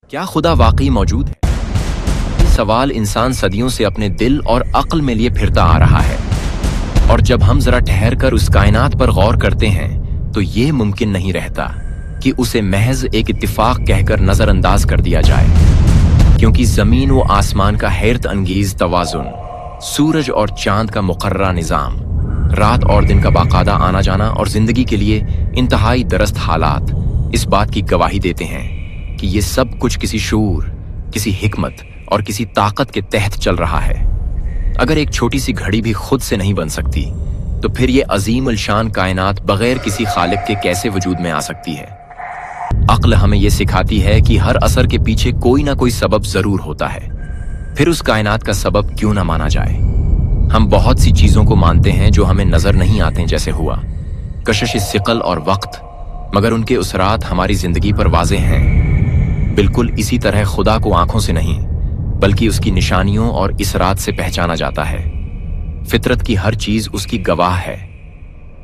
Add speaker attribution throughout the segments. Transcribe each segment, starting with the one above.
Speaker 1: क्या खुदा वाकई मौजूद है? ये सवाल इंसान सदियों से अपने दिल और अक्ल में लिए फिरता आ रहा है, और जब हम जरा ठहर कर उस कायनात पर गौर करते हैं तो ये मुमकिन नहीं रहता कि उसे महज एक इत्तिफाक कहकर नजरअंदाज कर दिया जाए, क्योंकि जमीन व आसमान का हैरत अंगेज तवाजुन, सूरज और चांद का मुकर्ररा निजाम, रात और दिन का बाकायदा आना जाना और जिंदगी के लिए इंतहाई दरस्त हालात इस बात की गवाही देते हैं कि ये सब कुछ किसी शूर, किसी हिकमत और किसी ताकत के तहत चल रहा है। अगर एक छोटी सी घड़ी भी खुद से नहीं बन सकती तो फिर ये अजीम अलशान कायनात बगैर किसी खालिक के कैसे वजूद में आ सकती है? अक्ल हमें ये सिखाती है कि हर असर के पीछे कोई ना कोई सबब जरूर होता है, फिर उस कायनात का सबब क्यों ना माना जाए। हम बहुत सी चीजों को मानते हैं जो हमें नजर नहीं आते, जैसे हुआ कशिश सिकल और वक्त, मगर उनके उसरात हमारी जिंदगी पर वाज़ेह हैं। बिल्कुल इसी तरह खुदा को आंखों से नहीं बल्कि उसकी निशानियों और इसरात से पहचाना जाता है। फितरत की हर चीज उसकी गवाह है।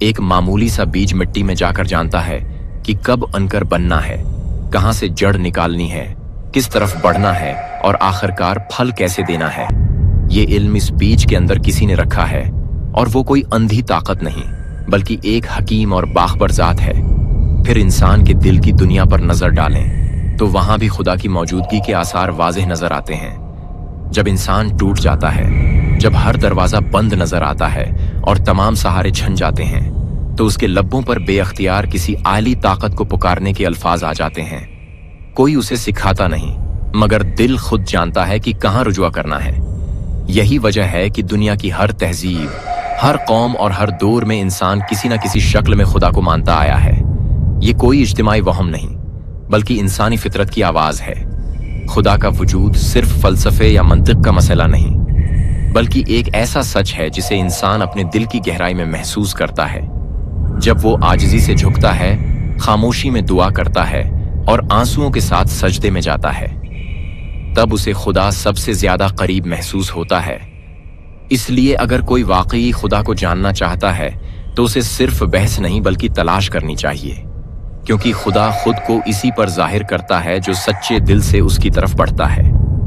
Speaker 1: एक मामूली सा बीज मिट्टी में जाकर जानता है कि कब अनकर बनना है, कहां से जड़ निकालनी है, किस तरफ बढ़ना है और आखिरकार फल कैसे देना है। ये इल्म इस बीज के अंदर किसी ने रखा है, और वो कोई अंधी ताकत नहीं बल्कि एक हकीम और बाखबर जात है। फिर इंसान के दिल की दुनिया पर नजर डालें तो वहां भी खुदा की मौजूदगी के आसार वाज़ेह नजर आते हैं। जब इंसान टूट जाता है, जब हर दरवाजा बंद नजर आता है और तमाम सहारे छन जाते हैं, तो उसके लब्बों पर बेअख्तियार किसी आली ताकत को पुकारने के अल्फाज आ जाते हैं। कोई उसे सिखाता नहीं, मगर दिल खुद जानता है कि कहाँ रुजुआ करना है। यही वजह है कि दुनिया की हर तहजीब, हर कौम और हर दौर में इंसान किसी न किसी शक्ल में खुदा को मानता आया है। ये कोई इज्तिमाई वहम नहीं बल्कि इंसानी फितरत की आवाज है। खुदा का वजूद सिर्फ फलसफे या मंतिक का मसला नहीं बल्कि एक ऐसा सच है जिसे इंसान अपने दिल की गहराई में महसूस करता है। जब वो आजिज़ी से झुकता है, खामोशी में दुआ करता है और आंसुओं के साथ सजदे में जाता है, तब उसे खुदा सबसे ज्यादा करीब महसूस होता है। इसलिए अगर कोई वाकई खुदा को जानना चाहता है तो उसे सिर्फ बहस नहीं बल्कि तलाश करनी चाहिए, क्योंकि खुदा खुद को इसी पर जाहिर करता है जो सच्चे दिल से उसकी तरफ बढ़ता है।